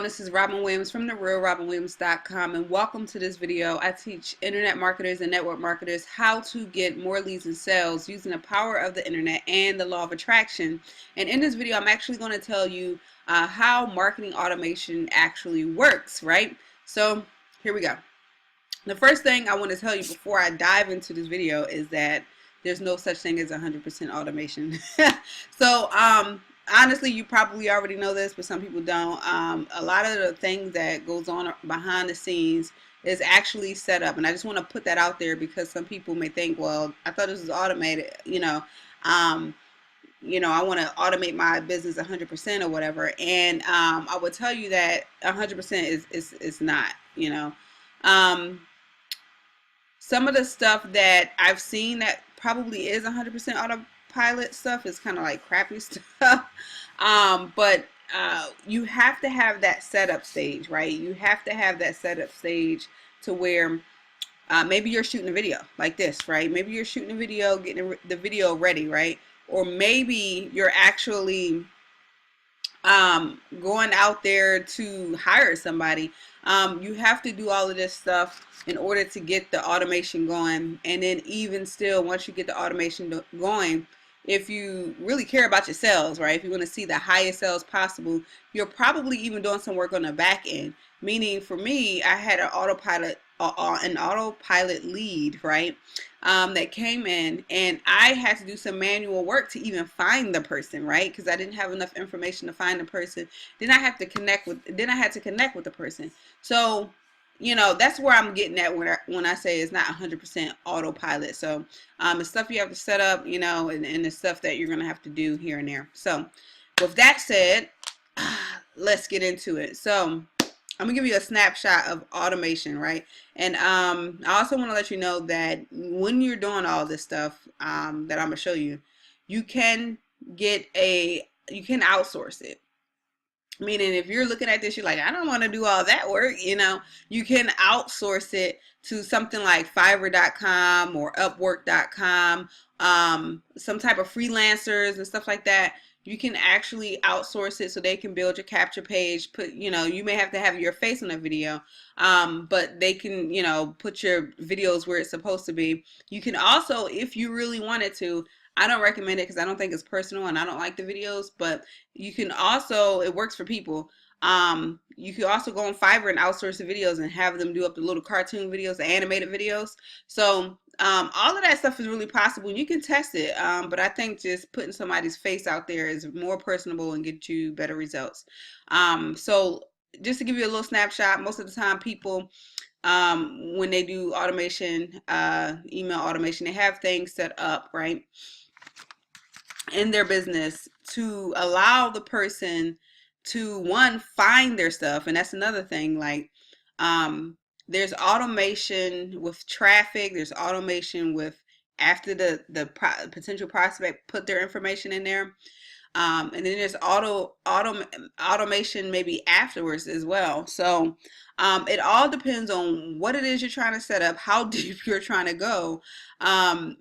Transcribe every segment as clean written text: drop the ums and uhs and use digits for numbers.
everyone, this is Robin Williams from therealrobinwilliams.com, and welcome to this video. I teach internet marketers and network marketers how to get more leads and sales using the power of the internet and the law of attraction. And in this video, I'm actually going to tell you how marketing automation actually works, right? So here we go. The first thing I want to tell you before I dive into this video is that there's no such thing as 100% automation. So, honestly, you probably already know this, but some people don't. A lot of the things that goes on behind the scenes is actually set up, and I just want to put that out there because some people may think, well, I thought this was automated, I want to automate my business 100% or whatever, and I would tell you that 100% is not. Some of the stuff that I've seen that probably is 100% autopilot stuff is kind of like crappy stuff. But you have to have that setup stage, right? You have to have that setup stage to where maybe you're shooting a video like this, right? Maybe you're shooting a video, getting the video ready, right? Or maybe you're actually going out there to hire somebody. You have to do all of this stuff in order to get the automation going. And then even still, once you get the automation going, if you really care about your sales, right, if you want to see the highest sales possible, you're probably even doing some work on the back end. Meaning for me, I had an autopilot lead, right, that came in, and I had to do some manual work to even find the person, right, because I didn't have enough information to find the person. Then I had to connect with the person. So that's where I'm getting at when I say it's not 100% autopilot. So it's stuff you have to set up, and the stuff that you're going to have to do here and there. So with that said, let's get into it. So I'm gonna give you a snapshot of automation, right? And I also want to let you know that when you're doing all this stuff that I'm gonna show you, you can outsource it. Meaning, if you're looking at this, you're like, I don't want to do all that work, you can outsource it to something like Fiverr.com or Upwork.com, some type of freelancers and stuff like that. You can actually outsource it so they can build your capture page. You may have to have your face on a video, but they can, put your videos where it's supposed to be. You can also, if you really wanted to, I don't recommend it because I don't think it's personal and I don't like the videos, but you can also, it works for people. You can also go on Fiverr and outsource the videos and have them do up the little cartoon videos, the animated videos. So all of that stuff is really possible. You can test it, but I think just putting somebody's face out there is more personable and get you better results. So just to give you a little snapshot, most of the time people, when they do automation, email automation, they have things set up, right, in their business to allow the person to, one, find their stuff. And that's another thing, like there's automation with traffic, there's automation with after the potential prospect put their information in there, and then there's automation maybe afterwards as well. So it all depends on what it is you're trying to set up, how deep you're trying to go, and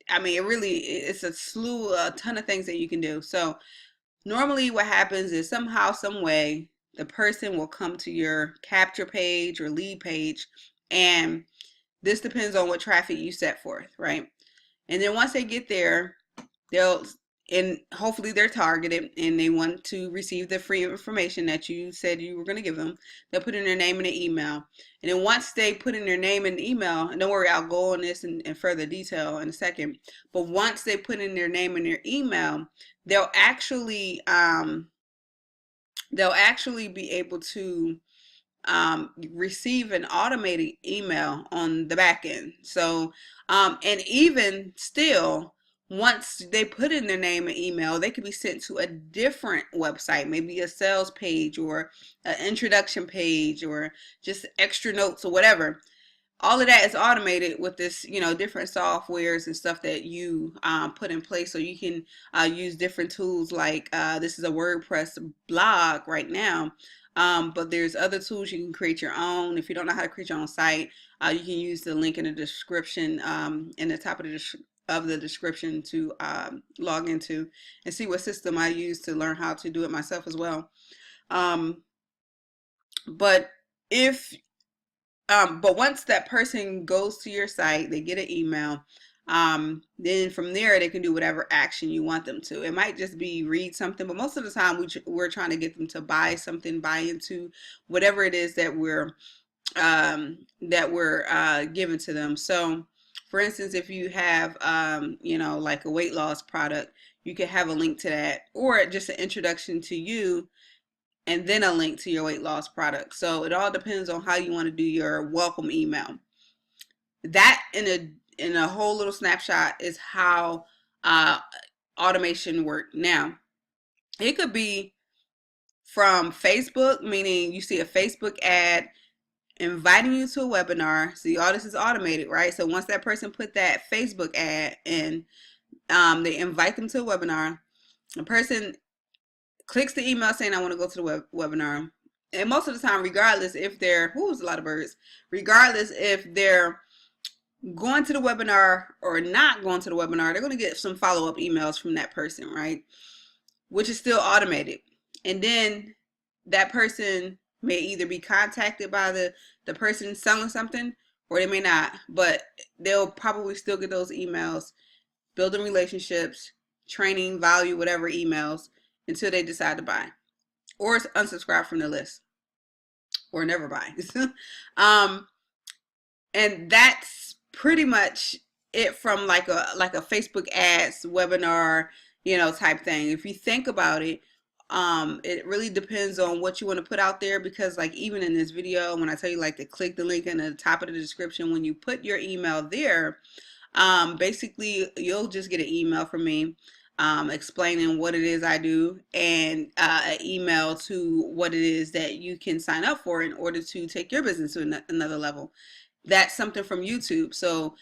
I mean, it's a ton of things that you can do. So normally what happens is somehow, some way, the person will come to your capture page or lead page, and this depends on what traffic you set forth, right? And then once they get there, and hopefully they're targeted and they want to receive the free information that you said you were going to give them. They'll put in their name and their email. And then once they put in their name and email, and don't worry, I'll go on this in further detail in a second. But once they put in their name and their email, they'll actually be able to receive an automated email on the back end. So, and even still, once they put in their name and email, they could be sent to a different website, maybe a sales page or an introduction page or just extra notes or whatever. All of that is automated with this, different softwares and stuff that you put in place. So you can use different tools like this is a WordPress blog right now. But there's other tools you can create your own. If you don't know how to create your own site, you can use the link in the description, in the top of the description to log into and see what system I use to learn how to do it myself as well. But if but once that person goes to your site, they get an email. Then from there, they can do whatever action you want them to. It might just be read something, but most of the time we're trying to get them to buy something, buy into whatever it is that we're giving to them. So, for instance, if you have like a weight loss product, you could have a link to that, or just an introduction to you and then a link to your weight loss product. So it all depends on how you want to do your welcome email. That in a whole little snapshot is how automation work. Now, it could be from Facebook, meaning you see a Facebook ad inviting you to a webinar. See, all this is automated, right? So once that person put that Facebook ad in, they invite them to a webinar. The person clicks the email saying, I want to go to the webinar. And most of the time, regardless if they're, a lot of birds, regardless if they're going to the webinar or not going to the webinar, they're going to get some follow-up emails from that person, right? Which is still automated. And then that person may either be contacted by the person selling something, or they may not, but they'll probably still get those emails, building relationships, training, value, whatever emails, until they decide to buy or unsubscribe from the list or never buy. And that's pretty much it from like a Facebook ads webinar, type thing. If you think about it, it really depends on what you want to put out there, because like even in this video, when I tell you like to click the link in the top of the description, when you put your email there, basically you'll just get an email from me explaining what it is I do, and an email to what it is that you can sign up for in order to take your business to another level. That's something from YouTube. So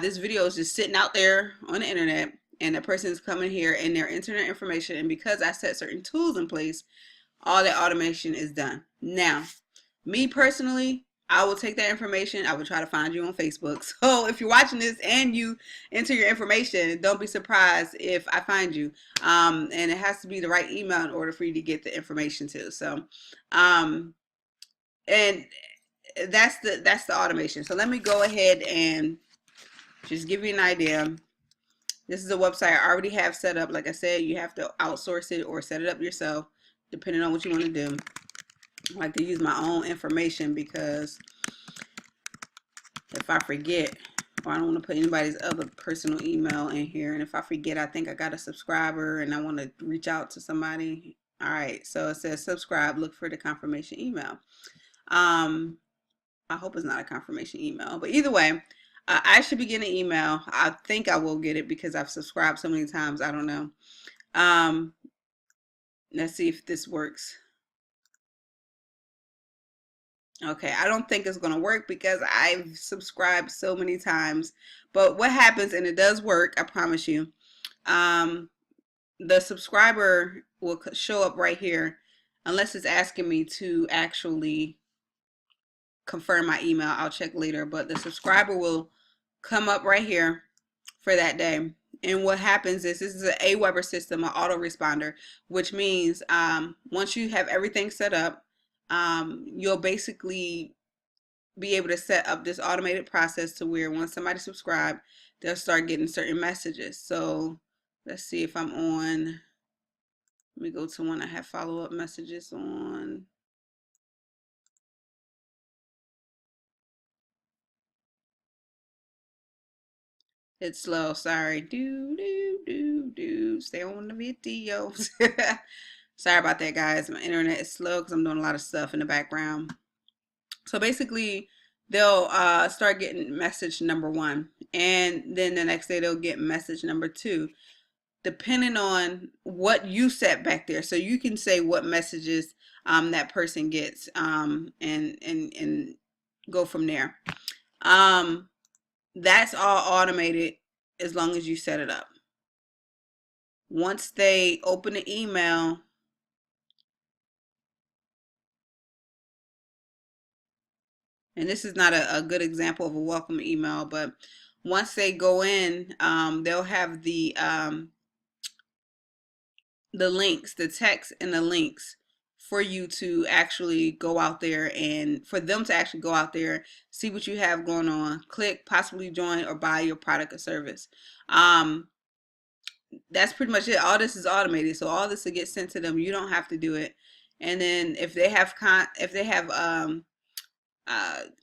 this video is just sitting out there on the internet, and the person is coming here and they're entering their information, and because I set certain tools in place, all that automation is done. Now, me personally, I will take that information. I will try to find you on Facebook. So if you're watching this and you enter your information, don't be surprised if I find you. And it has to be the right email in order for you to get the information to. So, and that's the automation. So let me go ahead and just give you an idea. This is a website I already have set up. Like I said, you have to outsource it or set it up yourself, depending on what you want to do. I like to use my own information because if I forget, or I don't want to put anybody's other personal email in here, and if I forget, I think I got a subscriber and I want to reach out to somebody. All right, so it says subscribe, look for the confirmation email. I hope it's not a confirmation email, but either way, I should be getting an email. I think I will get it because I've subscribed so many times. I don't know. Let's see if this works. Okay, I don't think it's going to work because I've subscribed so many times. But what happens, and it does work, I promise you, the subscriber will show up right here unless it's asking me to actually confirm my email. I'll check later, but the subscriber will come up right here for that day. And what happens is, this is an Aweber system, an autoresponder, which means once you have everything set up, you'll basically be able to set up this automated process to where once somebody subscribes, they'll start getting certain messages. So let's see if I'm on. Let me go to one I have follow-up messages on. It's slow, sorry. Stay on the videos. Sorry about that, guys. My internet is slow because I'm doing a lot of stuff in the background. So basically, they'll start getting message number 1, and then the next day they'll get message number 2, depending on what you set back there. So you can say what messages that person gets, and go from there. That's all automated as long as you set it up. Once they open the email, and this is not a good example of a welcome email, but once they go in, they'll have the links, the text and the links for you to actually go out there, and for them to actually go out there, see what you have going on, click, possibly join, or buy your product or service. That's pretty much it. All this is automated, so all this will get sent to them. You don't have to do it. And then if they have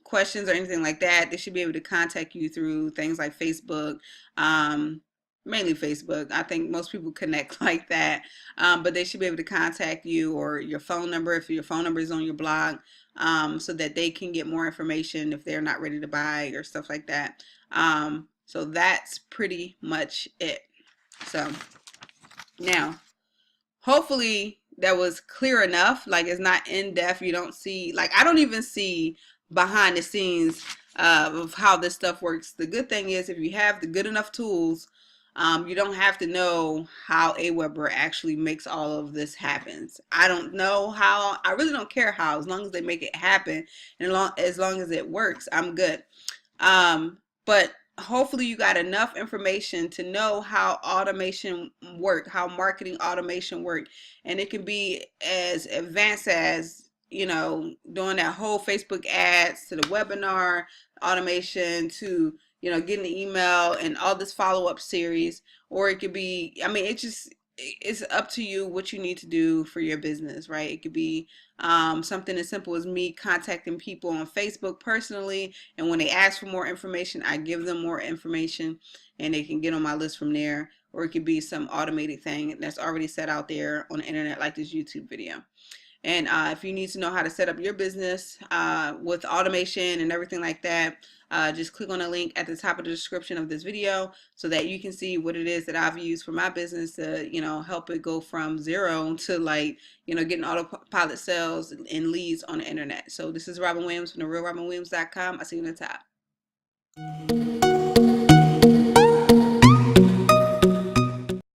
questions or anything like that, they should be able to contact you through things like Facebook, um, mainly Facebook. I think most people connect like that, but they should be able to contact you, or your phone number if your phone number is on your blog, so that they can get more information if they're not ready to buy or stuff like that. So that's pretty much it. So now, hopefully that was clear enough. Like, it's not in depth. You don't see, like, I don't even see behind the scenes of how this stuff works. The good thing is, if you have the good enough tools, you don't have to know how Aweber actually makes all of this happen. I don't know how. I really don't care how, as long as they make it happen, and as long as it works, I'm good. But hopefully you got enough information to know how automation work, how marketing automation work. And it can be as advanced as, doing that whole Facebook ads, to the webinar automation, to, getting the email and all this follow-up series. Or it could be, I mean, it's up to you what you need to do for your business, right? It could be something as simple as me contacting people on Facebook personally, and when they ask for more information, I give them more information and they can get on my list from there. Or it could be some automated thing that's already set out there on the internet, like this YouTube video. And if you need to know how to set up your business with automation and everything like that, just click on the link at the top of the description of this video, so that you can see what it is that I've used for my business to, help it go from zero to, like, getting autopilot sales and leads on the internet. So this is Robin Williams from therealrobinwilliams.com. I'll see you in the top.